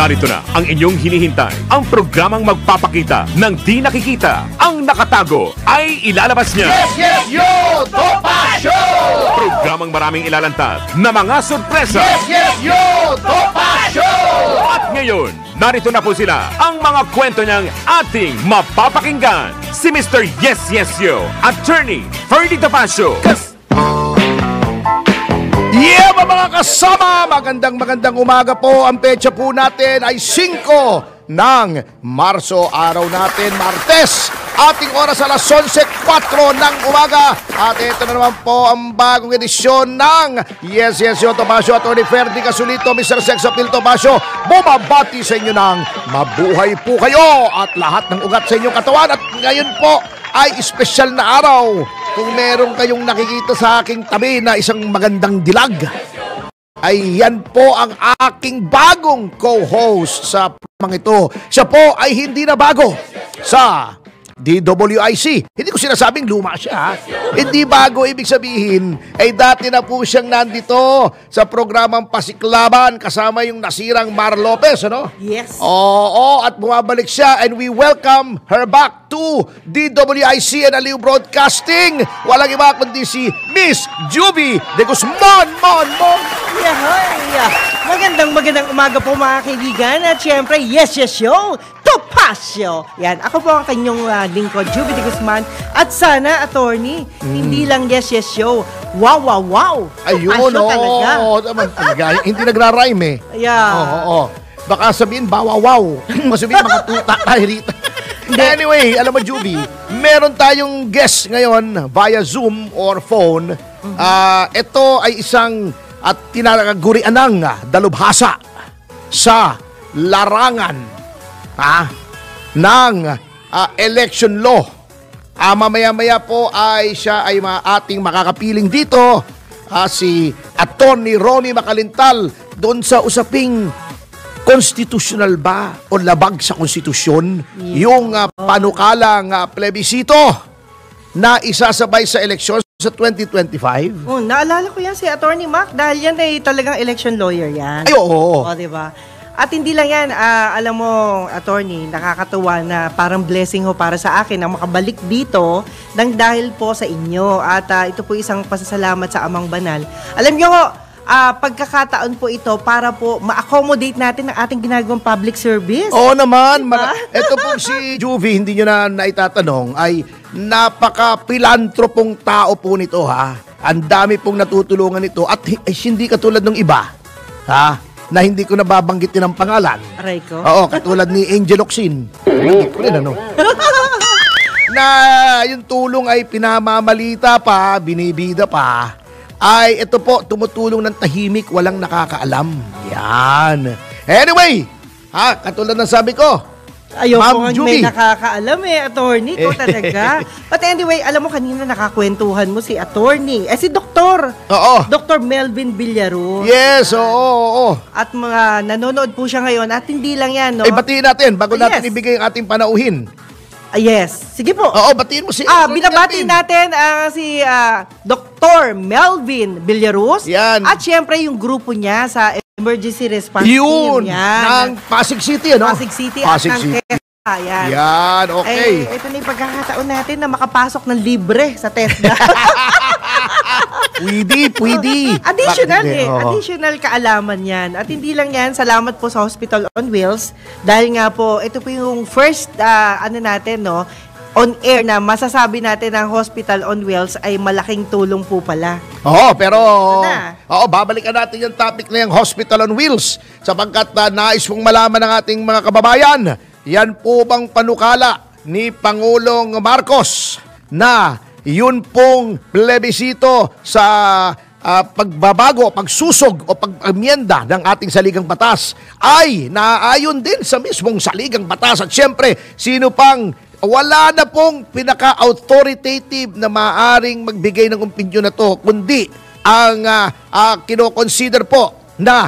Narito na ang inyong hinihintay. Ang programang magpapakita ng di nakikita. Ang nakatago ay ilalabas niya. Yes, yes, yo! Topa Show! Programang maraming ilalantad na mga sorpresa. Yes, yes, yo! Topa Show! At ngayon, narito na po sila. Ang mga kwento niyang ating mapapakinggan. Si Mr. Yes, Yes, Yo, Attorney Ferdy Topacio. Yeah, mga kasama! Magandang umaga po. Ang petsa po natin ay 5 ng Marso. Araw natin, Martes. Ating oras alas 11:04 ng umaga. At ito na naman po ang bagong edisyon ng Yes, Yes, Yo, Topacio. Attorney Ferdy Casulito, Mr. Sex Appeal Topacio. Bumabati sa inyo ng mabuhay po kayo at lahat ng ugat sa inyong katawan. At ngayon po ay espesyal na araw. Kung meron kayong nakikita sa aking tabi na isang magandang dilag, ay yan po ang aking bagong co-host sa programang ito. Siya po ay hindi na bago sa DWIC. Hindi ko sinasabing luma siya. Hindi bago, ibig sabihin ay dati na po siyang nandito sa programang Pasiklaban kasama yung nasirang Mar Lopez, ano? Yes. Oo, at bumabalik siya and we welcome her back to DWIC and Aliw Broadcasting. Walang iba kundi si Miss Juvie de Guzman. Magandang umaga po mga kaibigan. At syempre, Yes, Yes, Yo, Topacio. Yan, ako po ang kanyang lingkod, Juvie de Guzman. At sana, attorney, hindi lang Yes, Yes, Yo. Wow. Ayun, talaga. Hindi nagra-rhyme eh. Yeah. Oo. Baka sabihin, bawawaw. Masabihin, mga tuta tayo rito. Anyway, alam mo, Juvie, meron tayong guest ngayon via Zoom or phone. Ito ay isang at tinagurian ng dalubhasa sa larangan ng election law. Mamaya-maya po ay siya ay ating makakapiling dito, si Attorney Ronnie Macalintal, doon sa usaping constitutional ba o labag sa konstitusyon yung panukalang plebisito na isasabay sa eleksyon sa 2025. Oh, naalala ko yan si Attorney Mac dahil yan ay talagang election lawyer yan. Ay, oo. O, diba? At hindi lang yan, alam mo, Attorney, nakakatuwa na parang blessing ho para sa akin na makabalik dito nang dahil po sa inyo. At ito po isang pasasalamat sa Amang Banal. Alam nyo ho, pagkakataon po ito para po ma-accommodate natin ang ating ginagawang public service. Oo naman. Diba? Ito po si Juvie, hindi nyo na naitatanong, ay napaka-pilantropong tao po nito, ha. Ang dami pong natutulungan nito at hindi katulad ng iba, ha, na hindi ko nababanggitin ang pangalan. Aray ko. Oo, katulad ni Angel Oxin. Hindi ko rin, ano. Na yung tulong ay pinamamalita pa, binibida pa, ay ito po, tumutulong ng tahimik, walang nakakaalam. Yan. Anyway, katulad ng sabi ko, ayoko nga may nakakaalam attorney ko talaga. But anyway, alam mo kanina nakakwentuhan mo si attorney. Si Dr. Oo. Dr. Melvin Villaros. Yes, oo. At mga nanonood po siya ngayon at hindi lang yan, no? Ay, batiin natin bago natin ibigay ang ating panauhin. Yes. Sige po. Oo, batiin mo si... binabati natin si Dr. Melvin Villaros. Yan. At syempre yung grupo niya sa Emergency Response Team. Yan. Ng Pasig City, ano? Pasig City at ng TESDA. Yan, okay. Ito na yung pagkakataon natin na makapasok ng libre sa TESDA. Pwede. Additional kaalaman yan. At hindi lang yan, salamat po sa Hospital on Wheels. Dahil nga po, ito po yung first, on air na masasabi natin ang Hospital on Wheels ay malaking tulong po pala. Pero babalikan natin yung topic na yung Hospital on Wheels sapagkat nais mong malaman ng ating mga kababayan, yan po bang panukala ni Pangulong Marcos na yun pong plebisito sa pagbabago, pagsusog o pag-amyenda ng ating saligang batas ay naaayon din sa mismong saligang batas. At syempre, sino pang wala na pong pinaka-authoritative na maaring magbigay ng opinyon na to, kundi ang kino-consider po na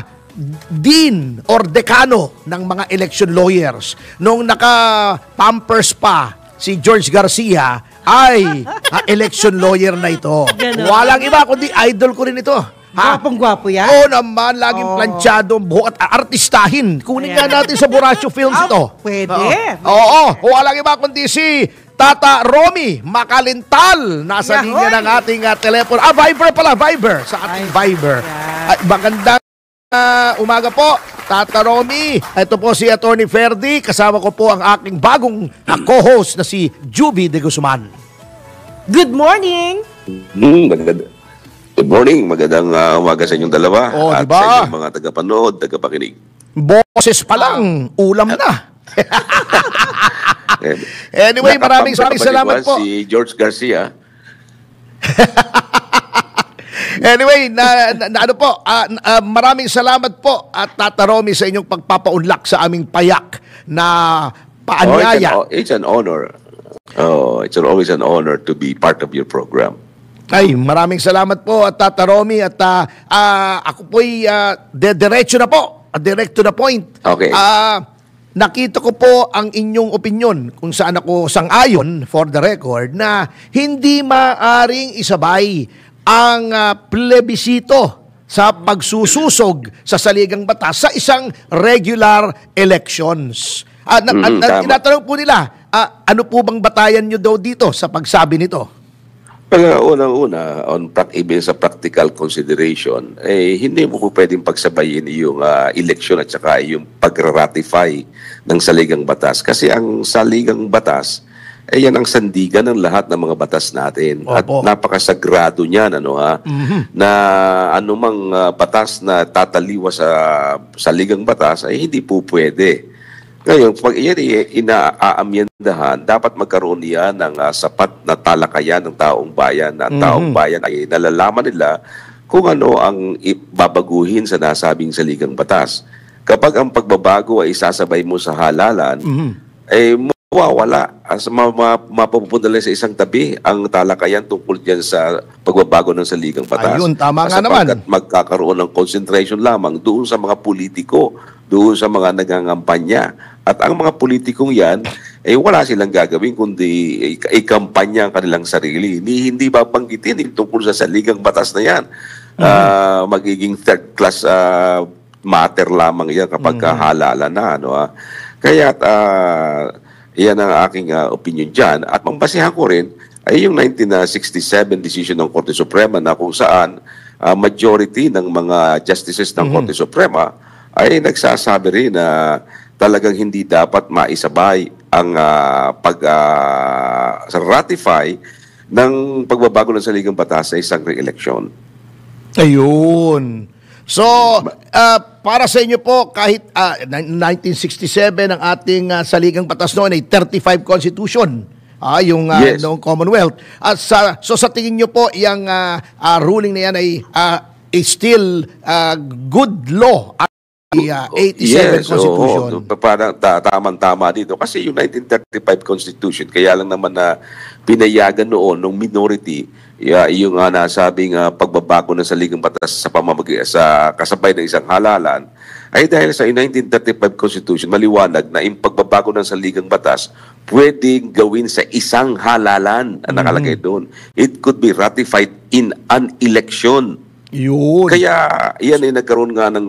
dean or dekano ng mga election lawyers. Nung naka-pampers pa si George Garcia, ay election lawyer na ito. Ganun. Walang iba, kundi idol ko rin ito. Gwapong-gwapo yan. Oo naman, laging planchado ang buhok at artistahin. Kunin nga natin sa Boraccio Films ito. Pwede. Oo, walang iba kundi si Tata Romy Makalintal. Nasa Yahoy! linya ng ating telepono. Viber pala, Viber. Sa ating Viber. Magandang umaga po, Tata Romy. Ito po si Attorney Ferdy. Kasama ko po ang aking bagong co-host na si Juby de Guzman. Good morning. Good morning, magandang umaga sa inyong dalawa at diba? sa inyong mga tagapanood, tagapakinig. Boses pa lang, ulam na. Anyway, maraming salamat po. Si George Garcia. Anyway, maraming salamat po at Tata Romy sa inyong pagpapaunlak sa aming payak na paanyaya. It's an honor. It's always an honor to be part of your program. Ay, maraming salamat po at Tata Romy at ako po'y diretso na po, direct to the point. Okay. Nakita ko po ang inyong opinyon kung saan ako sang-ayon for the record na hindi maaring isabay ang plebisito sa pagsususog sa saligang batas sa isang regular elections. Tinatanong po nila, ano po bang batayan nyo daw dito sa pagsabi nito? Unang-una, even sa practical consideration, hindi mo po pwedeng pagsabayin yung election at saka yung pag-ratify ng saligang batas. Kasi ang saligang batas, yan ang sandigan ng lahat ng mga batas natin. Opo. At napakasagrado niyan, na anumang batas na tataliwa sa saligang batas ay hindi po pwede. Ngayon, pag iyan inaamyendahan, dapat magkaroon yan ng sapat na talakayan ng taong bayan. Na taong bayan ay nalalaman nila kung ano ang babaguhin sa nasabing saligang batas. Kapag ang pagbabago ay isasabay mo sa halalan, mawawala. Mapupunta lang sa isang tabi ang talakayan tungkol dyan sa pagbabago ng saligang batas. Ayun, tama nga naman. Magkakaroon ng concentration lamang doon sa mga politiko, doon sa mga nagangampanya. At ang mga politikong yan, wala silang gagawin kundi ikampanya ang kanilang sarili. Hindi babanggitin tungkol sa saligang batas na yan. Magiging third class matter lamang yan kapag halalan na. Kaya yan ang aking opinion dyan. At mambasihan ko rin ay yung 1967 decision ng Korte Suprema na kung saan majority ng mga justices ng Korte Suprema ay nagsasabi rin na talagang hindi dapat maisabay ang ratify ng pagbabago ng saligang batas sa isang re-election. Ayun. So, para sa inyo po, kahit 1967 ang ating saligang batas noon ay 35 Constitution, yung Yes. noong Commonwealth. So sa tingin nyo po, yung ruling na yan ay still good law. 87 Constitution. Parang tamang-tama dito. Kasi yung 1935 Constitution, kaya lang naman na pinayagan noon ng minority, yung nasabing pagbabago ng saligang batas sa sa kasabay ng isang halalan, ay dahil sa 1935 Constitution, maliwanag na yung pagbabago ng saligang batas pwedeng gawin sa isang halalan ang nakalagay doon. It could be ratified in an election. Yun. Kaya yan ay nagkaroon nga ng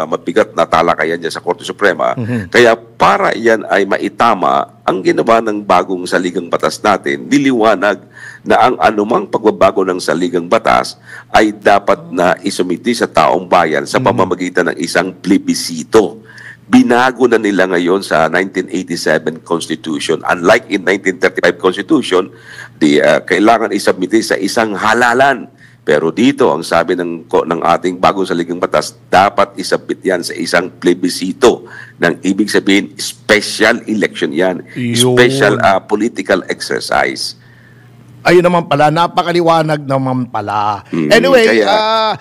mabigat na talakayan dyan sa Korte Suprema. Kaya para yan ay maitama, ang ginawa ng bagong saligang batas natin, niliwanag na ang anumang pagbabago ng saligang batas ay dapat na isumiti sa taong bayan sa pamamagitan ng isang plebisito. Binago na nila ngayon sa 1987 Constitution. Unlike in 1935 Constitution, kailangan isubmiti sa isang halalan. Pero dito, ang sabi ng ating bagong saligang batas, dapat isabit yan sa isang plebisito. Nang ibig sabihin, special election yan. Yun. Special political exercise. Ayun naman pala, napakaliwanag naman pala. Anyway,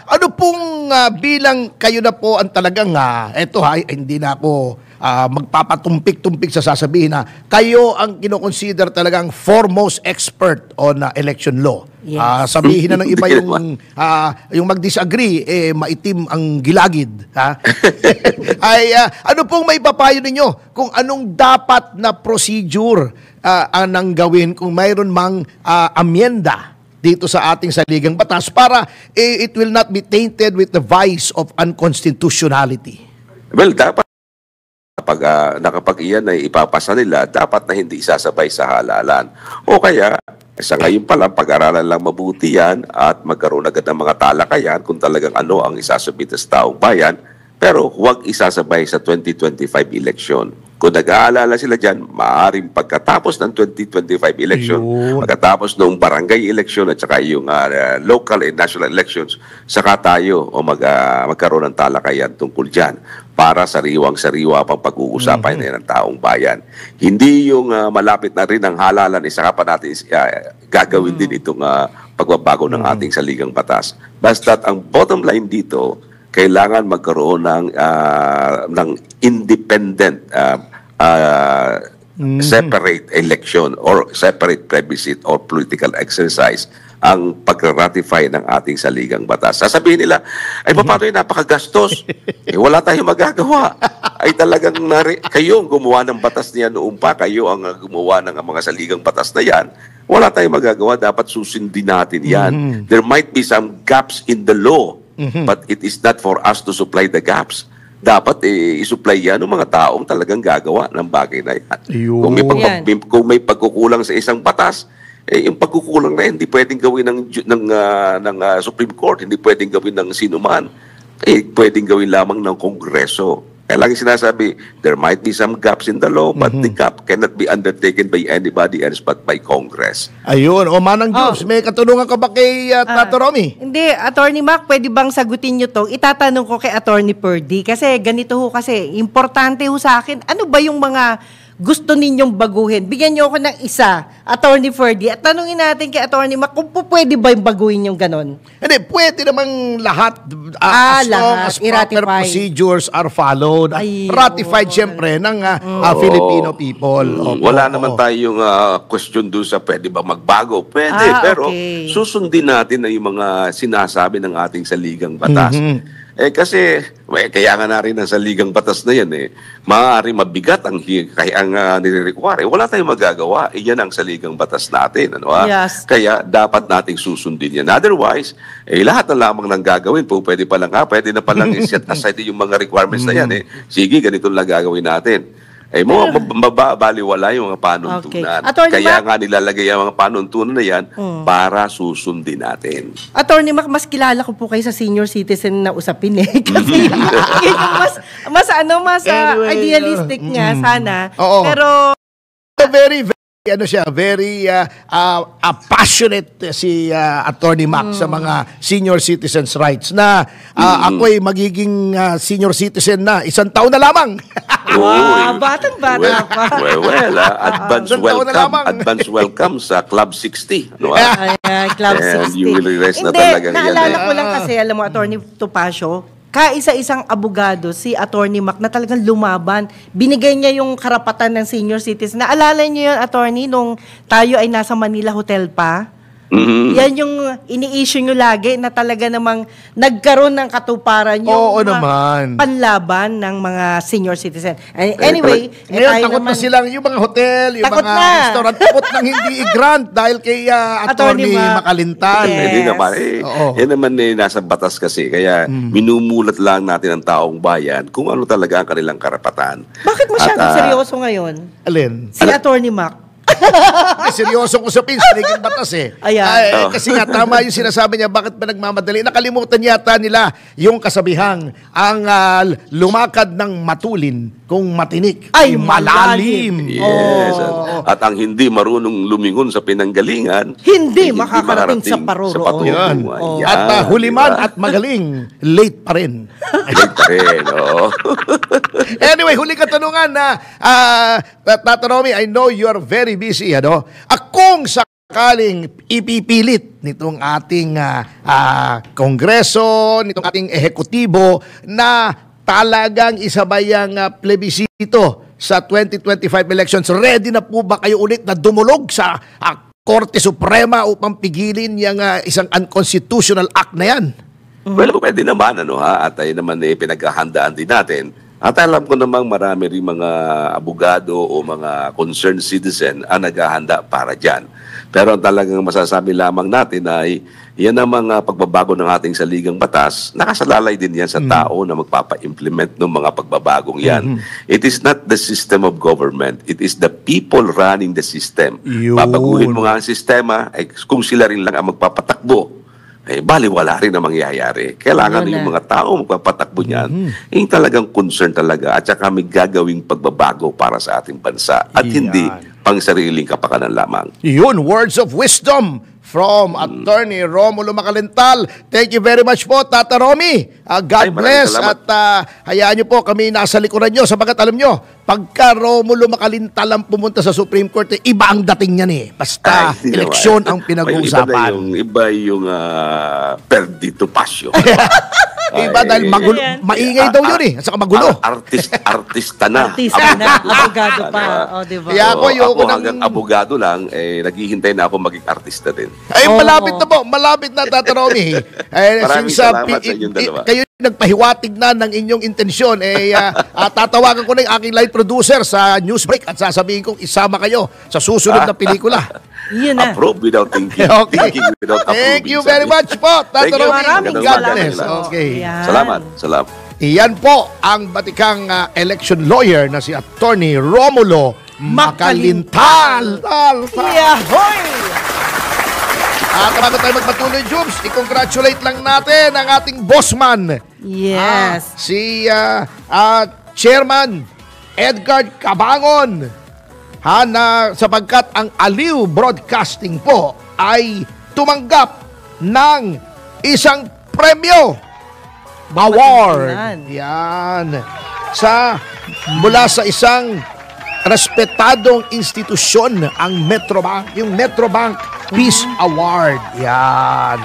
ano pong bilang kayo na po ang talagang, hindi na ako magpapatumpik-tumpik sa sasabihin na kayo ang kinoconsider talagang foremost expert on election law. Yes. Sabihin na ng iba yung mag-disagree, maitim ang gilagid. Ano pong may papayo ninyo kung anong dapat na procedure ang gawin kung mayroon mang amyenda dito sa ating saligang batas para it will not be tainted with the vice of unconstitutionality? Well, dapat nakapag iyan ay ipapasa nila, dapat na hindi isasabay sa halalan. O kaya, sa ngayon pa lang, pag-aralan lang mabuti yan at magkaroon agad ng mga talakayan kung talagang ano ang isasabit sa taong bayan, pero huwag isasabay sa 2025 election. Kung nag-aalala sila dyan, maaaring pagkatapos ng 2025 election, pagkatapos ng barangay election at saka yung local and national elections, saka tayo magkaroon ng talakayan tungkol dyan para sariwang-sariwa pang pag-uusapan ng taong bayan. Hindi yung malapit na rin ang halalan, saka pa natin gagawin din itong pagbabago ng ating saligang batas. Basta't ang bottom line dito, kailangan magkaroon ng independent separate election or separate plebiscite or political exercise ang pag-ratify ng ating saligang batas. Sasabihin nila, ay paano yun, napakagastos. Wala tayong magagawa. Ay talagang kayo ang gumawa ng batas niya noong pa, kayo ang gumawa ng mga saligang batas na yan. Wala tayong magagawa, dapat susundin natin yan. There might be some gaps in the law, but it is not for us to supply the gaps. Dapat isupply yan ng mga taong talagang gagawa ng bagay na yan. Kung may pagkukulang sa isang batas, yung pagkukulang na yan, hindi pwedeng gawin ng Supreme Court, hindi pwedeng gawin ng sino man, pwedeng gawin lamang ng Kongreso. Kaya lagi sinasabi, there might be some gaps in the law, but the gap cannot be undertaken by anybody else but by Congress. Ayun. O Manang Jobs, may katulungan ka ba kay Tato Romy? Hindi, Attorney Mac, pwede bang sagutin nyo to? Itatanong ko kay Attorney Purdy kasi ganito ho kasi, importante ho sa akin, ano ba yung mga gusto ninyong baguhin? Bigyan niyo ako ng isa, Attorney Purdy, at tanungin natin kay Attorney Mac kung pwede ba yung baguhin yung ganon? Hindi, pwede namang lahat as long as proper procedures are followed. Ratified siyempre ng Filipino people. Wala naman tayong question doon sa pwede ba magbago. Pwede, pero susundin natin na yung mga sinasabi ng ating saligang batas. Kasi, kaya nga na rin ang saligang batas na yan maaari mabigat ang nire-require. Wala tayong magagawa. Iyan ang saligang batas natin. Yes. Kaya dapat nating susundin yan. Otherwise, lahat na lamang ng gagawin po, pwede na palang set aside yung mga requirements na yan. Sige, ganito lang gagawin natin. Mababaliwala yung mga panuntunan. Kaya nga nilalagay ang mga panuntunan na yan para susundin natin. Attorney Mac, mas kilala ko po kayo sa senior citizen na usapin Kasi mas idealistic niya sana. Pero very passionate si Attorney Mac sa mga senior citizens' rights na ako'y magiging senior citizen na 1 taon na lamang. Batang-bata pa. Advance welcome sa Club 60. Club 60. And you will realize na talagang yan. Naalala ko lang kasi, alam mo, Attorney Topacio, kaisa-isang abogado, si Attorney Mac, na talagang lumaban. Binigay niya yung karapatan ng senior citizen. Naalala niyo yun, Attorney, nung tayo ay nasa Manila Hotel pa? Yan yung ini-issue nyo lagi na talaga namang nagkaroon ng katuparan yung panlaban ng mga senior citizen. Anyway, ngayon takot na silang yung mga hotel, yung mga restaurant, takot nang hindi i-grant dahil kay Attorney Makalintan. Hindi naman. Yan naman nasa batas kasi. Kaya minumulat lang natin ang taong bayan kung ano talaga ang kanilang karapatan. Bakit masyadong seryoso ngayon? Alin? Si Attorney Mac. Seryosong usapin sa liging batas kasi nga tama yung sinasabi niya, bakit pa nagmamadali? Nakalimutan yata nila yung kasabihang ang lumakad ng matulin kung matinik ay malalim. Yes. At ang hindi marunong lumingon sa pinanggalingan, hindi makakarating sa parurooan. At huli man at magaling, late pa rin. Late pa rin, Anyway, huli katanungan na Tato Romy, I know you are very busy, kung sakaling ipipilit nitong ating Kongreso, nitong ating ehekutibo na talagang isabay ang plebisito sa 2025 elections, ready na po ba kayo ulit na dumulog sa Korte Suprema upang pigilin yung isang unconstitutional act na yan? Well, pwede naman, at ay naman pinaghahandaan din natin. At alam ko namang marami rin mga abogado o mga concerned citizen ang naghahanda para dyan. Pero ang talagang masasabi lamang natin ay yan ang mga pagbabago ng ating saligang batas. Nakasalalay din yan sa tao na magpapa-implement ng mga pagbabagong yan. It is not the system of government. It is the people running the system. Yun. Babaguhin mo nga ang sistema, ay kung sila rin lang ang magpapatakbo, baliwala rin ang mangyayari. Kailangan yung mga tao magpapatakbo niyan. Yung talagang concern talaga at saka may gagawing pagbabago para sa ating bansa at hindi pang sariling kapakanan lamang. Yun, words of wisdom from Attorney Romulo Macalintal. Thank you very much po, Tata Romy. God bless. Salamat. At hayaan nyo po kami nasa likuran nyo sapagat alam nyo, pagka Romulo Macalintal ang pumunta sa Supreme Court, iba ang dating niyan Basta eleksyon ang pinag-uusapan. Iba yung perdito pasyo. Iba dahil magulo, maingay daw yun At saka magulo. Artista na. Artista na, abogado pa. Diba? Kaya ako hanggang abogado lang, naghihintay na ako maging artista din. Malapit na po. Malapit na, Tata Romy. Maraming salamat sa inyong dalawa. Kayo nagpahiwatig na ng inyong intensyon. Tatawagan ko na yung aking live producer sa Newsbreak at sasabihin kong isama kayo sa susunod na pelikula. Yun na. Approve without thinking. Okay. Thinking without approving. Thank you very much po, Tata Romy. Maraming God salamat. bless. Okay. Yan. Salamat. Iyan po ang batikang election lawyer na si Attorney Romulo Macalintal. Yahoy! At bago tayo magpatuloy, Jubes, i-congratulate lang natin ang ating bossman. Yes. Si Chairman Edgar Cabangon. Na sapagkat ang Aliw Broadcasting po ay tumanggap ng isang premyo. Award. Yan. Mula sa isang respetadong institusyon, ang Metrobank, yung Metrobank Peace Award. Yan.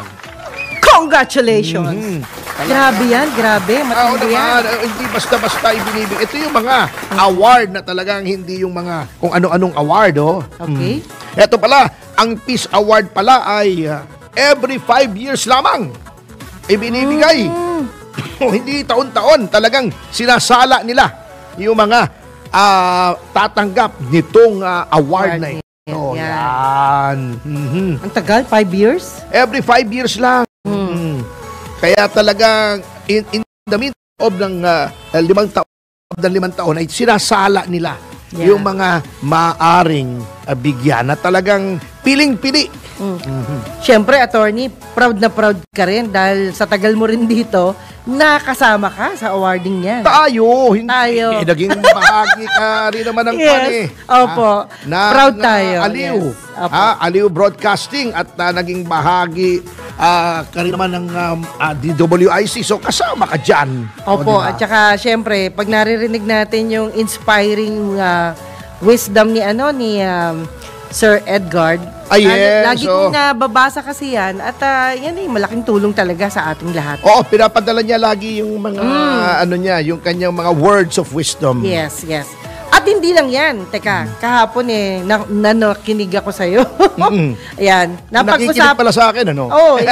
Congratulations! Grabe yan, grabe. Matindi yan. Hindi basta-basta ibinibig. Ito yung mga award na talagang hindi yung mga kung ano-anong award. Okay. Ito pala, ang Peace Award pala ay every 5 years lamang ibinibigay. Hindi taon-taon. Talagang sinasala nila yung mga tatanggap nitong award na ito. Yan. Ang tagal, 5 years? Every 5 years lang. Kaya talagang in the midst of ng 5 taon ay sinasala nila yung mga maaring bigyan na talagang piling-pili. Siyempre, attorney, proud na proud ka rin dahil sa tagal mo rin dito, nakasama ka sa awarding yan. Tayo. Tayo. Naging bahagi ka rin naman ng Opo. Proud tayo. Aliw. Yes. Aliw Broadcasting at naging bahagi ka rin naman ng DWIC. So, kasama ka dyan. Opo. Diba? At saka, siyempre, pag naririnig natin yung inspiring wisdom ni Sir Edgar. Yes. Lagi kong nababasa kasi yan at yan malaking tulong talaga sa ating lahat. Oo, pinapadala niya lagi yung mga yung kanyang mga words of wisdom. Yes. At hindi lang yan. Teka, kahapon nakinig ako sa'yo. Ayan. Nakikinig pala sa akin, ano? Oo.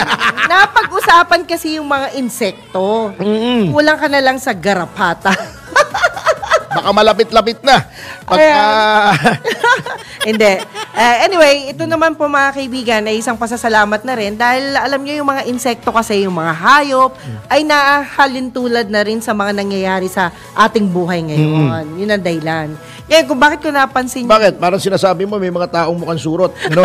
Napag-usapan kasi yung mga insekto. Kulang ka na lang sa garapata. Baka malapit-lapit na. Hindi. Anyway, ito naman po mga kaibigan ay isang pasasalamat na rin dahil alam nyo yung mga insekto kasi, yung mga hayop, ay nahalintulad na rin sa mga nangyayari sa ating buhay ngayon. Yun ang dahilan. Yan, kung bakit ko napansin Bakit? Parang sinasabi mo may mga taong mukhang surot. Ano?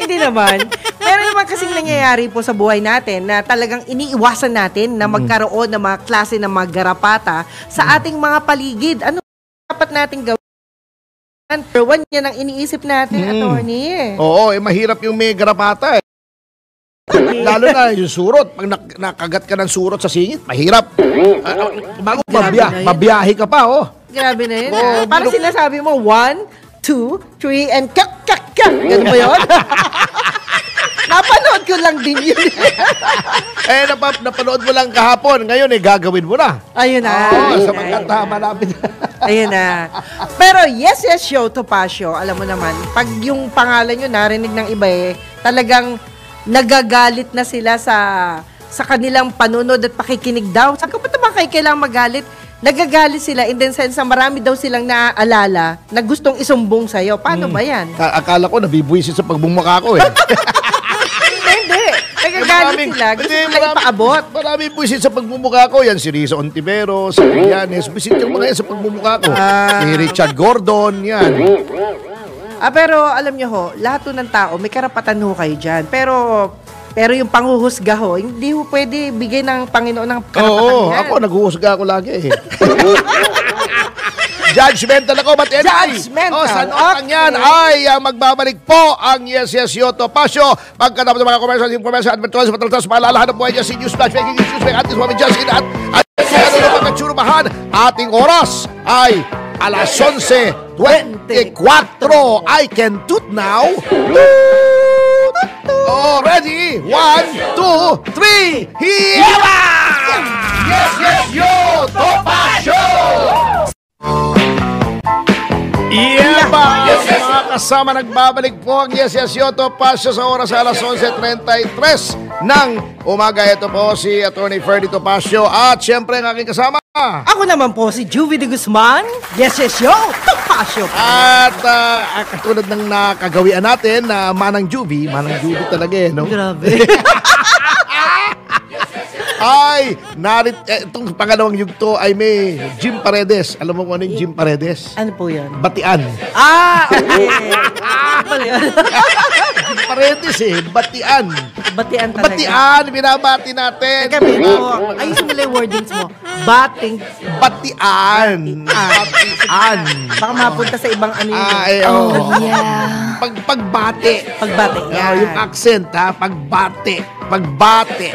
Hindi naman. Meron naman kasing nangyayari po sa buhay natin na talagang iniiwasan natin na magkaroon ng mga klase ng mga garapata sa ating mga paligid. Ano dapat natin gawin? Number one, yan ang iniisip natin, attorney. Oo, mahirap yung may garapata Lalo na yung surot. Pag nakagat ka ng surot sa singit, mahirap. Bago mabiyahe ka pa, Grabe na yun. Parang sinasabi mo, 1, 2, 3, and kak. Ganun ba yun? Napanood ko lang din yun. Napanood mo lang kahapon. Ngayon, gagawin mo na. Ayun na. Sa pagkatama namin. Ayun na. Pero yes show to Pasio. Alam mo naman, pag yung pangalan nyo narinig ng iba talagang nagagalit na sila sa kanilang panunod at pakikinig daw. Saan ka ba naman kayo kailangang magalit? nagagalit sila in the sense na marami daw silang naaalala na gustong isumbong sa'yo. Paano ba yan? Akala ko nabibwisit sa pagbumukha ko eh. Hindi. Nagagalit sila. Gusto nila ipaabot. Marami buwisit sa pagbumukha ko. Yan si Risa Ontivero, si Rianes. Buwisit yung mga yan sa pagbumukha ko. Si Richard Gordon, yan. Pero alam nyo ho, lahat ng tao, may karapatan ho kayo dyan. Pero yung panghuhusga ho, hindi ho pwede bigay ng Panginoon ng karapatan Oo, yan. ako naghuhusga ako lagi eh. Judgmental ako, but anyway. Judgmental. Sa notang yan ay magbabalik po ang Yes Yes Yo Topacio. Pagkatapos ng mga commercial information, advertising, patratas, paalalahan ng buhay dyan si News Flash, Making News, Making Atis, Mami Justin, at ano na pagkatsurumahan, ating oras ay alas 11:24. I can toot now. Oh, ready? 1, 2, 3, Hiya! Yes, yes, yo! Topacio! Yes, mga kasama, nagbabalik po ang Yes, yes, yo! Topacio sa oras alas 11:33 ng umaga. Ito po si Attorney Ferdy Topacio at syempre ang aking kasama. Ako naman po si Juvie de Guzman. Yes, yes, yo! Topacio! At katulad ng nakagawian natin na Manang Juvie talaga eh, no? Grabe. Ay, itong pangalawang yugto ay may Jim Paredes. Alam mo kung ano yung Jim Paredes? Ano po yan? Batian. Okay. Jim Paredes Batian. Batian talaga. Batian, binabati natin. Teka, pero ayusin mo lang yung wordings mo. Bating. Batian. Batian. Baka mapunta sa ibang ano yun. Yeah. Pagbate. Pagbate. Yan. Yung accent pagbate. Pagbate.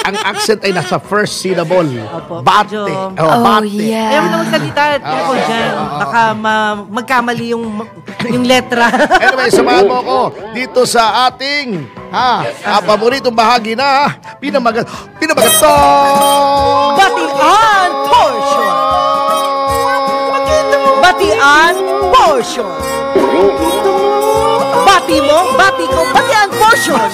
Ang accent ay nasa first syllable. Opo. Bate. Medyo- Bate. yeah. Ayaw mo na magsalita tungkol dyan. Baka magkamali yung letra. Anyway, samahan mo ko dito sa ating paboritong bahagi na pinamagat to! Batian portion! Batian portion! Bati mo, bati ko, batian portion!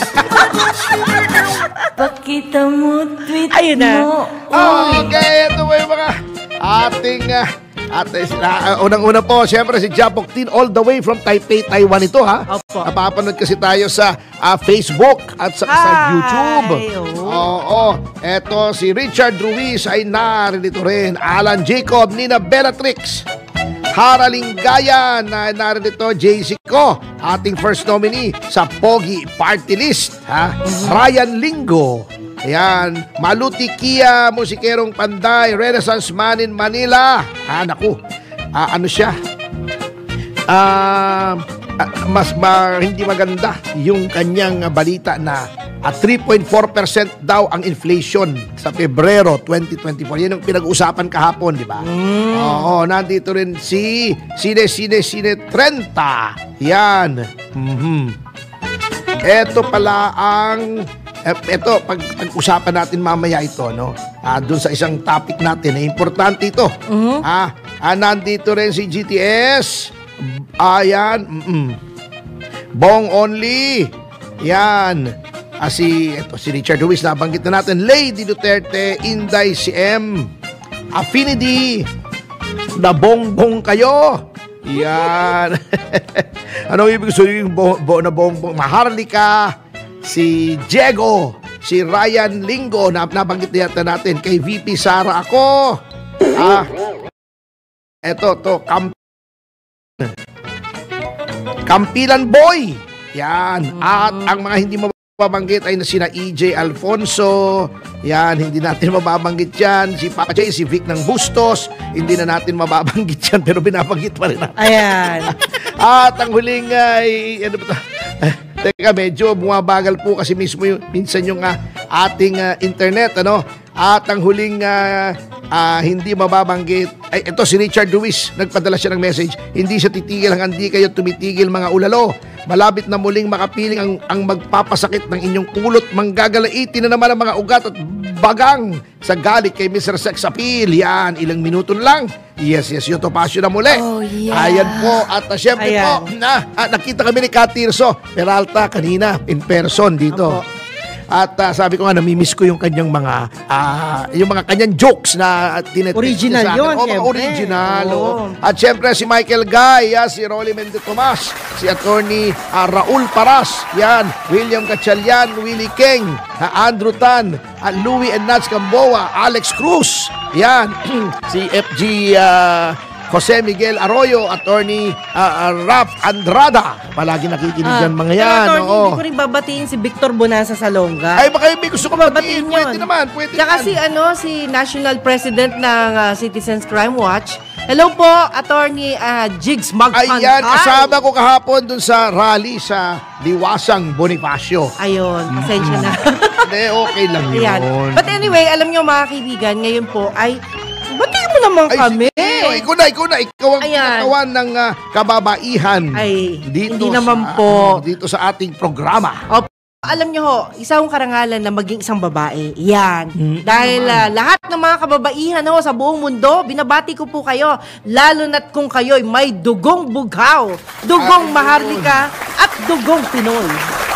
Pakita mo, tweet Ayun na. mo. Okay, ito po yung mga ating unang-una po, siyempre si Japok Tin all the way from Taipei, Taiwan ito Opo. Napapanood kasi tayo sa Facebook at sa YouTube. Oo. Eto si Richard Ruiz ay narinito rin. Alan Jacob, Nina Bellatrix, Hara Lingayan, na narinito, JC Ko, ating first nominee sa Pogi Party List. Ryan Lingo. Ayan, Maluti Kia, Musikerong Panday, Renaissance Man in Manila. Naku, ano siya? Hindi maganda yung kanyang balita na 3.4% daw ang inflation sa Pebrero 2024. Yan ang pinag-usapan kahapon, di ba? Oo, nandito rin si Sine 30. Yan. Ito pala ang pag-usapan natin mamaya ito, no? Doon sa isang topic natin, importante ito. Nandito rin si GTS. Ayan. Bong Only. Yan. Si Richard Ruiz, nabanggit na natin. Lady Duterte, Inday CM, Affinity, nabongbong kayo. Yan. Ano ibig sabihin na bongbong? Maharlika, si Diego, si Ryan Lingo, nabanggit na natin. Kay VP Sara ako. Eto, Kampilan Boy. Yan. At ang mga hindi mababanggit ay sina EJ Alfonso. Yan, hindi natin mababanggit yan. Si Papa J, si Vic ng Bustos. Hindi na natin mababanggit yan, pero binabanggit pa rin natin. Ayan. At ang huling teka, medyo bumabagal po kasi mismo minsan yung ating internet, ano? At ang huling hindi mababanggit, ito si Richard Ruiz, nagpadala siya ng message. Hindi siya titigil hanggang hindi kayo tumitigil, mga ulalo. Malapit na muling makapiling ang magpapasakit ng inyong kulot. Manggagalaitin na naman ang mga ugat at bagang sa galit kay Mr. Sex Appeal. Yan, ilang minuto lang. Yes, yo, Topacio na muli. Ayan po. At syempre po, nakita kami ni Katirso Peralta kanina in person dito. At sabi ko nga, namimiss ko yung kanyang mga kanyang jokes na tinetest Original sa akin. yun, Mga syempre. original. Oo. At syempre si Michael Guy, si Rolly Mendez Tomas, si Attorney Raul Paras, yan, William Gatchalian, Willie Keng, Andrew Tan, Louie and Nats Gamboa, Alex Cruz, yan, si FG Jose Miguel Arroyo, Attorney Raf Andrada. Palagi nakikinig yan mga yan. Attorney, Oo. hindi ko rin babatiin si Victor Bonanza Salonga. Ay, baka may gusto ko babatiin. Babatiin yun. Pwede naman, pwede Saka naman. si National President ng Citizens Crime Watch. Hello po, Attorney Jigs Magpantay. Ayan, kasama ko kahapon dun sa rally sa Liwasang Bonifacio. Ayun, pasensya na. Hindi, okay lang yun. Ayan. But anyway, alam nyo mga kaibigan, ngayon po ay batiin mo naman kami. Sige, ikaw na. Ikaw ang Ayan. katawan ng kababaihan. Ay, dito hindi naman sa, po. Dito sa ating programa. Opo. Alam nyo ho, isang karangalan na maging isang babae. Yan. Hmm. Dahil lahat ng mga kababaihan ho, sa buong mundo, binabati ko po kayo. Lalo na't kung kayo'y may dugong bughaw, dugong maharlika, at dugong Pinoy.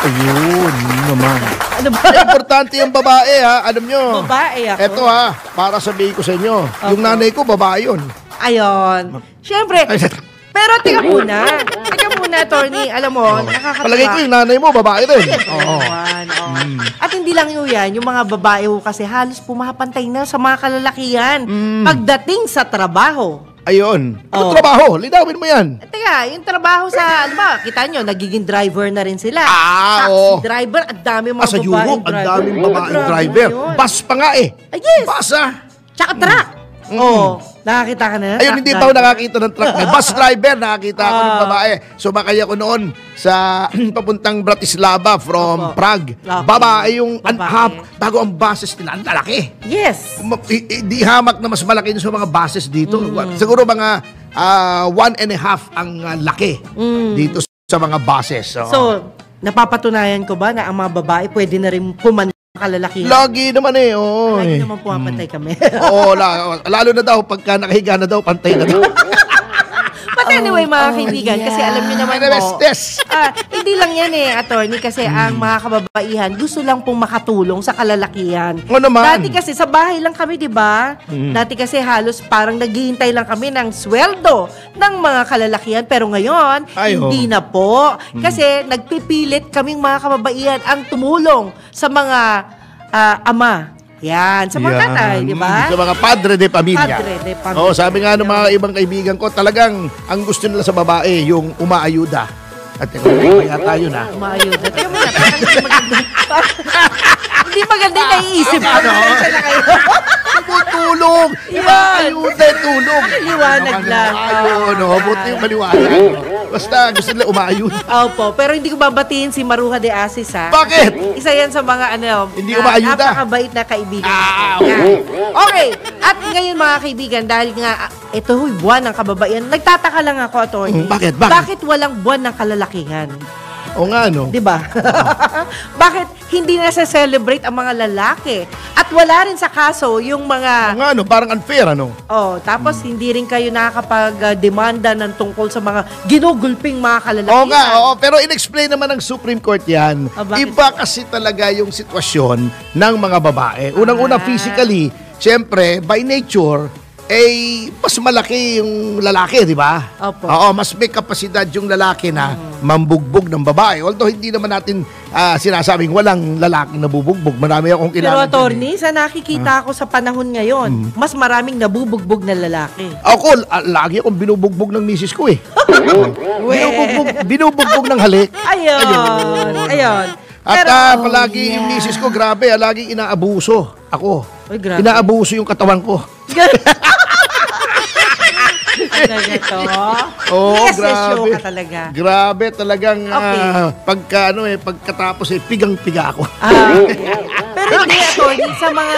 Ayun, naman. Ano ba? Importante yung babae, ha? Alam nyo. Babae ako. Eto, ha? Para sabihin ko sa inyo. Yung nanay ko, babae yun. Ayon. Siyempre, pero tika muna, Attorney, alam mo, nakakatawa. Palagay ko yung nanay mo, babae rin. Oo. At hindi lang yun yan, yung mga babae ho kasi halos pumapantay na sa mga kalalakihan pagdating sa trabaho. Ayun. Ano Oo. trabaho? Linawin mo yan. Teka, yung trabaho sa, ano ba, kita nyo, nagiging driver na rin sila. Ah, Taxi oo. driver, ang dami mga Sa babaeng Europe, ang driver. daming Oo, babaeng grabe driver. yun. Bus pa nga eh. Ah, yes. Bus, ha? Tsaka truck. Oo, nakakita ka na. Ayun, hindi pa ako nakakita ng truck. May bus driver, nakakita ako ng babae. Sumakay ako noon sa papuntang Bratislava from Opo. Prague. Lovely. Babae yung Babae. bago ang buses nila. Ang lalaki. Yes. Di hamak na mas malaki sa mga buses dito. Siguro mga 1.5 ang laki dito sa mga buses. Oo. So, napapatunayan ko ba na ang mga babae pwede na rin pumanay kalalakihan? Lagi naman eh. Oo, Lagi eh. naman pumapatay kami. Oo, lalo na daw pagka nakahiga na daw, pantay na daw. But anyway, mga kaibigan, kasi alam niyo naman po, hindi lang yan Attorney, kasi ang mga kababaihan gusto lang pong makatulong sa kalalakihan. Oo naman. Dati kasi sa bahay lang kami, di ba? Dati kasi halos parang naghihintay lang kami ng sweldo ng mga kalalakihan. Pero ngayon, Ay, hindi na po. Kasi nagpipilit kaming mga kababaihan ang tumulong sa mga ama. Yan, sa mga tatay, di ba? Sa mga padre de pamilya. Padre de pamilya. Oo, sabi nga ng mga ibang kaibigan ko, talagang ang gusto nila sa babae, yung umaayuda. At teka, kaya tayo na. Umayuda. Tingnan mo na, parang hindi maganda. Hindi maganda yung naiisip ko. Ano? Pasensya na kayo. Tumutulong! Ayuda, tulong! Liwanag lang. Ayun, buti yung maliwanag. Basta gusto nila umaayuda. Opo, pero hindi ko babatiin si Maruja de Asis, ha? Bakit? Isa yan sa mga Hindi umaayuda? napakabait na kaibigan. Okay. Yan. Okay, at ngayon mga kaibigan, dahil nga ito huy buwan ng kababaihan, nagtataka lang ako, Attorney. Bakit? Bakit walang buwan ng kalalakihan? O nga, no? Di ba? Bakit hindi na celebrate ang mga lalaki? At wala rin sa kaso yung O mga nga, no? Parang unfair, ano? tapos hindi rin kayo nakakapag-demanda ng tungkol sa mga ginugulping mga kalalakihan. Oo nga, oo. Pero in-explain naman ng Supreme Court yan. Bakit? Iba kasi talaga yung sitwasyon ng mga babae. Unang-una, physically, syempre, by nature, mas malaki yung lalaki, di ba? Opo. Oo, mas may kapasidad yung lalaki na mambugbog ng babae. Although hindi naman natin sinasabing walang lalaking nabubugbog. Marami akong Pero kilala. Attorney, sa nakikita ko sa panahon ngayon, mas maraming nabubugbog na lalaki. Ako, lagi akong binubugbog ng misis ko eh. binubugbog ng halik. Ayun. At palagi yung misis ko, grabe, laging inaabuso ako. Uy, grabe. Inaabuso yung katawan ko. Ganito. Oo, Yes, yes, grabe. show ka talaga. Grabe talagang Okay. pagkatapos pigang-piga ako. Pero hindi, Attorney, sa mga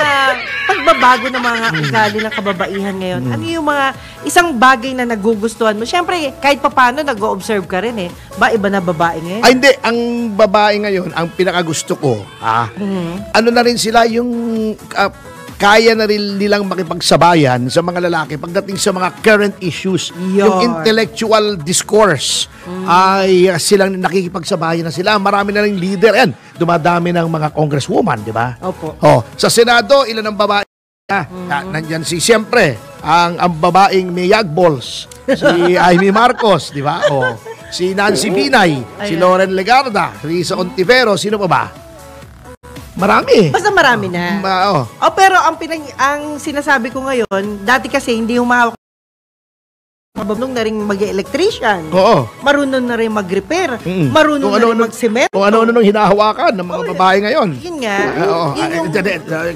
pagbabago ng mga ugali ng kababaihan ngayon, ano yung mga isang bagay na nagugustuhan mo? Siyempre, kahit papano, nag-o-observe ka rin Ba, iba na babae ngayon? Ay, hindi. Ang babae ngayon, ang pinakagusto ko, ano na rin sila yung kaya na rin nilang makipagsabayan sa mga lalaki pagdating sa mga current issues. Yun. Yung intellectual discourse ay silang nakikipagsabayan na sila. Marami na rin leader. Yan, dumadami ng mga congresswoman, di ba? Opo. Sa Senado, ilan ang babae? Nandyan siyempre, ang babaeng may yagballs, si Amy Marcos, di ba? Si Nancy Binay, si Loren Legarda, Risa Ontivero, sino pa ba? Marami. Basta marami na. Pero ang sinasabi ko ngayon, dati kasi hindi humahawak marunong na rin mag-electrician. Oo. Marunong na rin mag-repair. Marunong na rin mag-cement. Kung ano-ano nung hinahawakan ng mga babae ngayon. Yun nga.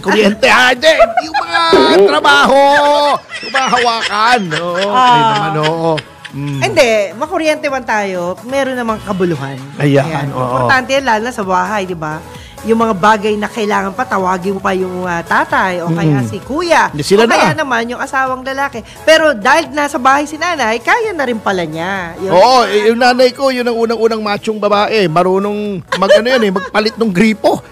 Kuryente. Hindi. Yung mga trabaho. Humahawakan. Ay naman, Hindi, makuryente man tayo, meron namang kabuluhan. Ayan, oo. Importante yan, lalo na sa bahay, di ba? Yung mga bagay na kailangan pa, tawagin mo pa yung tatay o kaya si kuya. Sila o kaya naman yung asawang lalaki. Pero dahil nasa bahay si nanay, kaya na rin pala niya. Yung nanay ko, yun ang unang-unang machong babae. Marunong magpalit ng gripo.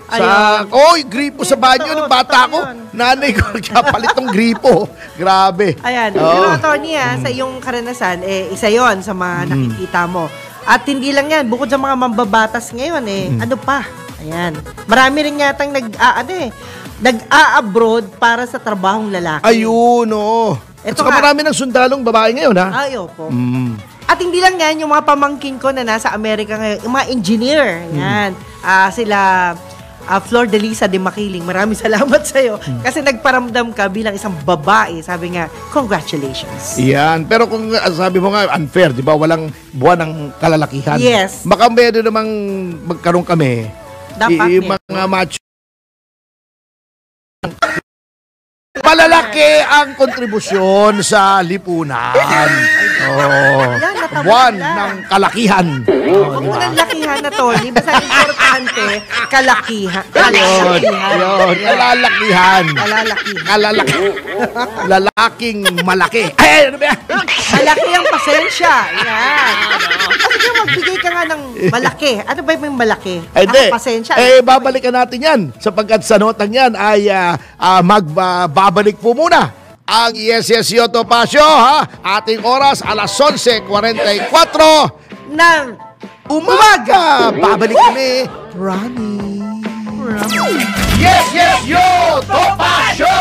Gripo sa banyo ng bata ko. Nanay ko nagpapalit ng gripo. Grabe. Ayan. Pero attorney, sa iyong karanasan, isa yon sa mga nakikita mo. At hindi lang yan, bukod sa mga mambabatas ngayon, ano pa? Ayan. Marami rin yatang nag-a-abroad para sa trabahong lalaki. Ayun, At saka marami ng sundalong babae ngayon, ha? Ay, opo. At hindi lang yan, yung mga pamangkin ko na nasa Amerika ngayon, yung mga engineer, yan. Sila Flor de Lisa de Makiling, maraming salamat sa'yo. Kasi nagparamdam ka bilang isang babae. Sabi nga, congratulations. Yan. Pero kung sabi mo nga, unfair, di ba? Walang buwan ng kalalakihan. Yes. Baka meron namang magkaroon kami. Dapat mga macho. Malalaki ang kontribusyon sa lipunan. Buwan ng kalakihan. Huwag mo ng lakihan na, Tony. Basta importante, kalakihan. Kalalakihan. Lalaking malaki. Ay, ano ba yan? Malaki ang pasensya. Yan. Kasi kung magbigay ka nga ng malaki, ano ba yung malaki? Hindi. Ang pasensya. Babalikan natin yan. Sapagkat sa notang yan ay babalik po muna ang Yes Yes Yo Topacio, ha? Ating oras alas 11:44 ng umaga. Babalik kami. Promise. Yes Yes Yo Topacio!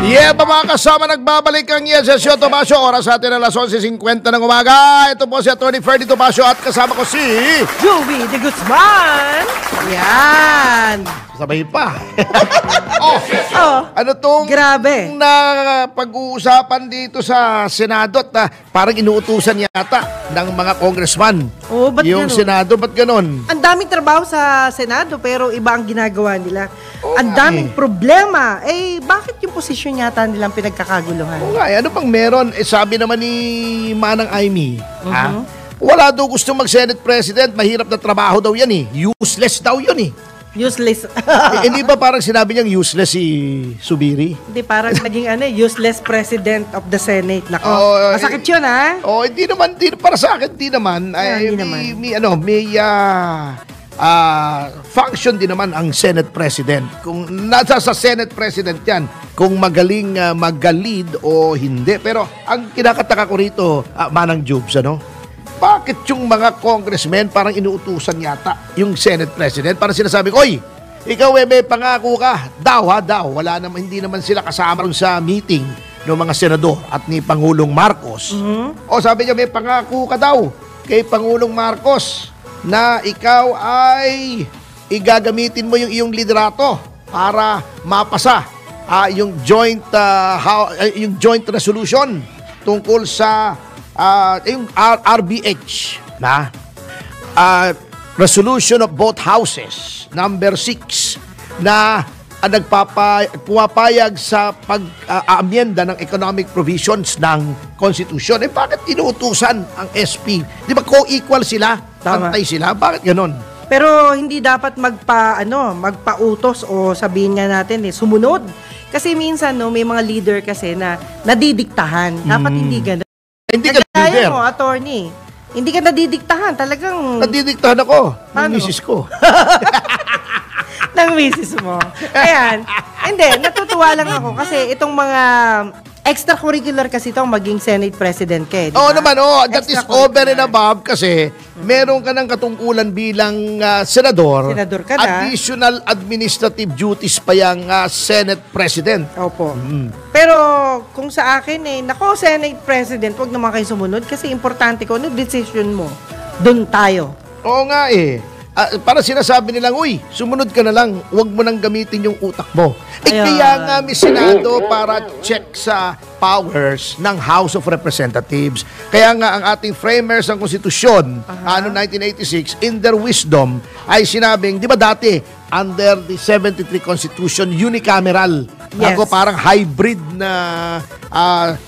Yeah, mga kasama, nagbabalik ang Yes Yes Yo Topacio. Oras natin alas 11:50 ng umaga. Ito po si Atty. Ferdy Topacio at kasama ko si Joey de Guzman. Yan. Sabay pa. Ano tong grabe na pag-uusapan dito sa Senado at parang inuutusan yata ng mga congressman. Ba't yung ganun? Senado, ba't ganon? Ang daming trabaho sa Senado pero iba ang ginagawa nila. Ang daming problema. Bakit yung posisyon yata nilang pinagkakaguluhan? Ano pang meron? Sabi naman ni Manang Amy, wala daw gusto mag-Senate President, mahirap na trabaho daw yan Useless daw yun Useless. Hindi ba parang sinabi niyang useless si Subiri? Hindi, parang naging useless President of the Senate. Nako, masakit yun hindi naman, para sa akin, hindi naman. May function din naman ang Senate President. Kung nasa sa Senate President yan, kung magaling mag-lead o hindi. Pero ang kinakataka ko rito, Manang Jobs, bakit yung mga congressmen parang inuutusan yata yung Senate President? Parang sinasabi ko, oy, ikaw may pangako ka. Daw. Wala naman, hindi naman sila kasama rin sa meeting ng mga senador at ni Pangulong Marcos. O sabi niya, may pangako ka daw kay Pangulong Marcos na ikaw ay igagamitin mo yung iyong liderato para mapasa yung joint resolution tungkol sa yung RBH na resolution of both houses number 6 na pumapayag sa pag-aamyenda ng economic provisions ng Constitution. Bakit inuutusan ang SP? Di ba co-equal sila? Pantay sila? Bakit ganon? Pero hindi dapat magpautos o sabihin nga natin sumunod. Kasi minsan may mga leader kasi na nadidiktahan. Dapat hindi ganon. Hindi ka leader. Mo, attorney. Hindi ka nadidiktahan. Talagang nadidiktahan ako ng misis ko. ng misis mo. Ayan. Hindi, natutuwa lang ako kasi itong mga extracurricular kasi itong maging Senate President ka eh. Oo naman, that is over and above kasi meron ka ng katungkulan bilang senador. Senador ka na. Additional administrative duties pa yung Senate President. Opo. Pero kung sa akin Senate President, wag naman kayo sumunod kasi importante ko, ano decision mo? Doon tayo. Oo nga para sinasabi nilang, uy, sumunod ka na lang, huwag mo nang gamitin yung utak mo. Ayan. Kaya nga may Senado para check sa powers ng House of Representatives. Kaya nga ang ating framers ng konstitusyon, 1986, in their wisdom, ay sinabing, di ba dati, under the 73 Constitution, unicameral. Yes. Ako parang hybrid na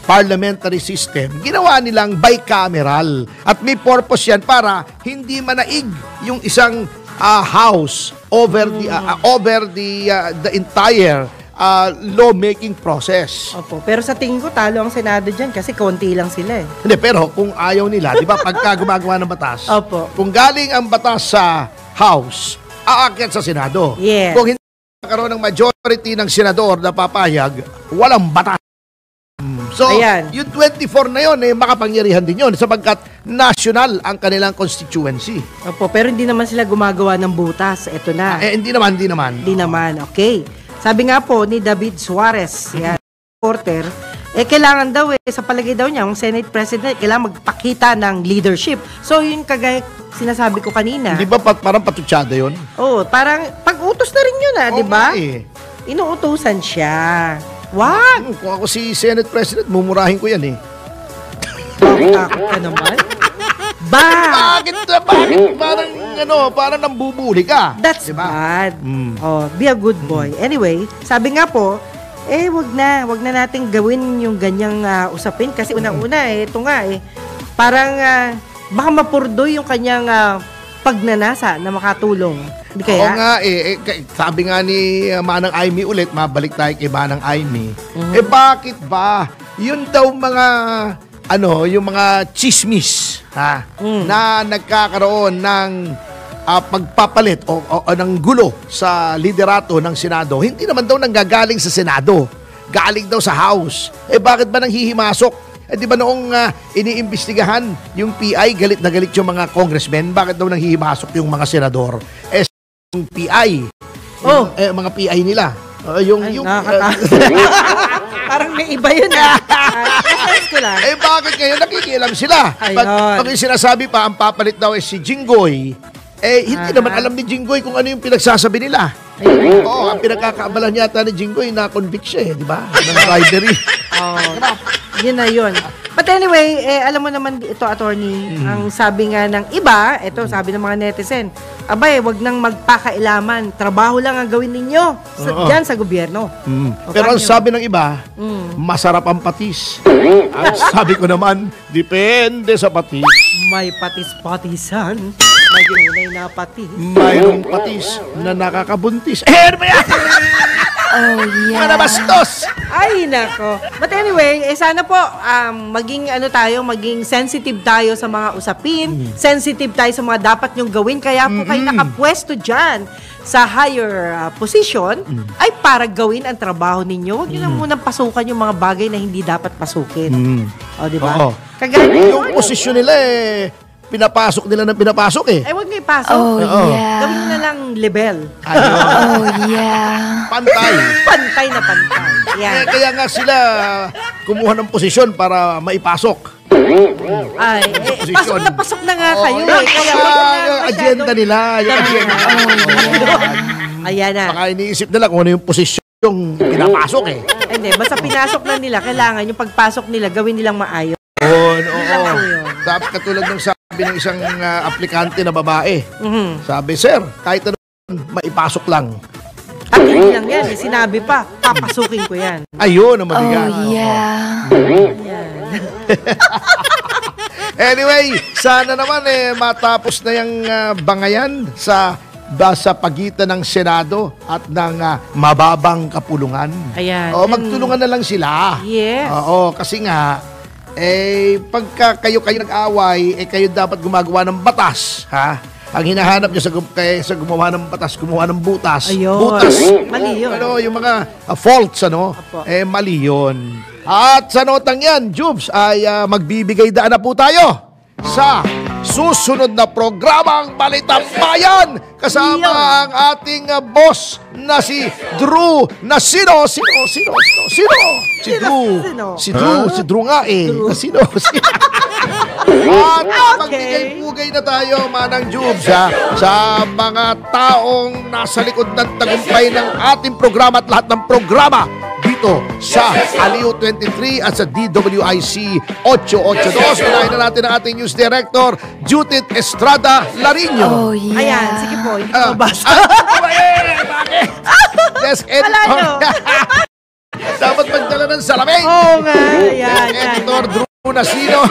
parliamentary system. Ginawa nilang bicameral. At may purpose yan para hindi manaig yung isang house over the entire lawmaking process. Opo. Pero sa tingin ko, talo ang Senado dyan kasi konti lang sila eh. Hindi, pero kung ayaw nila, di ba, pagka gumagawa ng batas, Opo. kung galing ang batas sa House, aakyat sa Senado. Yes. Kung hindi magkaroon ng majority ng senador na papayag, walang batas. So, Ayan. yung 24 na yun, makapangyarihan din yun sapagkat national ang kanilang constituency. Opo, pero hindi naman sila gumagawa ng butas. Ito na. Hindi naman. Hindi naman. Okay. Sabi nga po ni David Suarez, yan, reporter, kailangan daw sa palagay daw niya, ang Senate President, kailangan magpakita ng leadership. So, yun kagaya sinasabi ko kanina. Di ba parang patutsada yun? Oo, parang pag-utos na rin yun di ba? Inuutusan siya. Wag! Kung ako si Senate President, mumurahin ko yan Takot ka naman. Bakit? Parang nambubuli ka. That's diba? bad. Be a good boy. Anyway, sabi nga po, wag na natin gawin yung ganyang usapin kasi unang-una ito nga parang baka mapurdoy yung kanyang pagnanasa na makatulong. Di kaya? Oo nga sabi nga ni Manang Aimee ulit, mabalik tayo kay Manang Aimee. Bakit ba? Yun daw mga yung mga chismis na nagkakaroon ng pagpapalit o ng gulo sa liderato ng Senado, hindi naman daw nanggagaling sa Senado. Galing daw sa House. Bakit ba nanghihimasok? Di ba noong iniimbestigahan yung PI, galit na galit yung mga congressmen, bakit daw nanghihimasok yung mga senador? Yung PI. Mga PI nila. Parang may iba yun ko lang. Bakit ngayon nakikialam sila? Pag yung sinasabi pa, ang papalit daw si Jinggoy, hindi naman alam ni Jinggoy kung ano yung pinagsasabi nila. Ang pinagkakaabala niya ata ni Jinggoy, na-convict siya di ba? Ng bribery. Yun na yun. But anyway, alam mo naman ito, attorney, ang sabi nga ng iba, sabi ng mga netizen, wag nang magpakailaman. Trabaho lang ang gawin ninyo dyan sa gobyerno. Pero ang sabi ng iba, masarap ang patis. Ang sabi ko naman, depende sa patis. May patis-patisan. May ginunay na patis. Mayroong patis na nakakabuntis. Ano ba yan? Oh, yeah. Mga bastos! Ay, nako. But anyway, sana po, maging maging sensitive tayo sa mga usapin, sensitive tayo sa mga dapat nyong gawin. Kaya po kayo nakapwesto dyan sa higher position, ay para gawin ang trabaho ninyo. Huwag nyo na munang pasukan yung mga bagay na hindi dapat pasukin. O, di ba? Kagaya yung posisyon nila pinapasok nila ng pinapasok huwag nyo ipasok. Oh, yeah. Gawin nyo na lang level. Oh, yeah. Pantay. Pantay na pantay. Yan. Kaya nga sila kumuha ng posisyon para maipasok. Ay, pasok na nga kayo. Kaya agenda nila. Yung agenda. Ayan na. Baka iniisip nila kung ano yung posisyon yung pinapasok Hindi, basta pinasok na nila, kailangan yung pagpasok nila, gawin nilang maayos. Sabi katulad ng sabi ng isang aplikante na babae. Sabi, sir, kahit ano maipasok lang. At hindi lang yan, sinabi pa, papasukin ko yan. Ayun, ang mabigat. Oh, yeah. Anyway, sana naman matapos na yung bangayan sa pagitan ng Senado at ng mababang kapulungan. Ayan. Magtulungan na lang sila. Yes. Kasi nga, pagka kayo nag-away, kayo dapat gumagawa ng batas, ang hinahanap nyo sa gumawa ng batas, gumawa ng butas. Ayun. Butas. Mali yun. Ano, yung mga faults, Apo. mali yun. At sa notang yan, Jubes, ay magbibigay daan na po tayo sa susunod na programang Balitang Bayan kasama ang ating boss na si Drew na sino? Si Drew nga eh. Na sino? At magbigay-pugay na tayo, Manang Jubes, sa mga taong nasa likod ng tagumpay ng ating programa at lahat ng programa dito sa Aliw 23 at sa DWIC 882. Pinahin na natin ang ating news director, Judith Estrada Larino. Oh, yeah. Ayan, sige po, hindi ko mabasa. Bakit? Yes, editor. Dapat magdala ng salamin. Oo nga, yan. Editor Drew Nasino.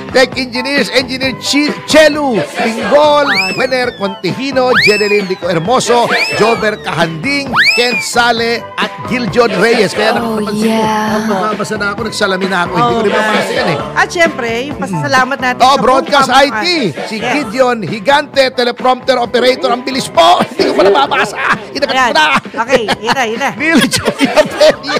Tech Engineers, Engineer Chelu Pinggol, Wener Contihino, Jeneline Rico Hermoso, Jover Kahanding, Kent Sale, at Giljon Reyes. Kaya nakapansin ko, mababasa na ako, nagsalamin na ako. Hindi ko rin mabasa yan eh. At syempre, yung pasasalamat natin Broadcast buong IT, si Yes. Gideon Higante, teleprompter operator, ang bilis po. Hindi ko pa nababasa. Inakat Ayan. ko na. Okay, yun na. Neil Jovia Peña.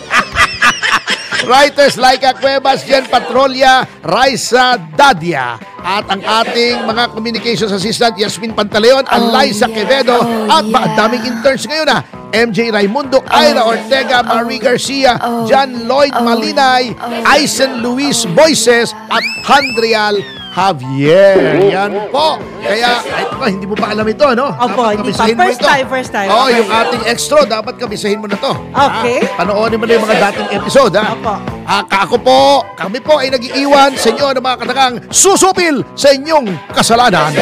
Writers Laika Cuevas, Jen Patrolia, Raisa Dadia. At ang ating mga communications assistant, Yasmin Pantaleon, Eliza Quevedo, at daming interns ngayon MJ Raimundo, Ira Ortega, Marie Garcia, John Lloyd Malinay, Aisen Luis Boises, at Handrial Javier. Yan po. Kaya, hindi mo pa alam ito, no? Opo, Dapat hindi pa. kabisahin mo ito. First time. Oh, Okay. yung ating extra, dapat kabisahin mo na to. Okay. Panoorin mo na yung mga dating episode, Opo. Kami po ay nag-iiwan sa inyo ng mga katagang susupil sa inyong kasalanan,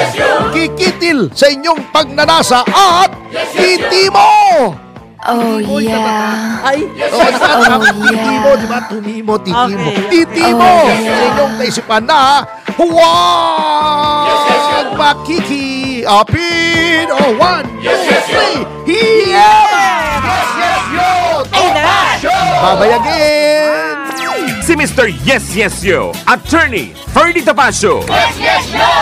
kikitil sa inyong pagnanasa, at titimo! Oh, yeah. Ay, Titimo, di ba? Tumimo, titimo. Okay. Titimo! Oh, yeah. Sa inyong kaisipan na huwag makikiapin. O, 1, 2, 3, yes, yo! Ay na! Babayagin! Si Mr. Yes Yes Yo, Attorney Ferdy Tapasio. Yes, yo!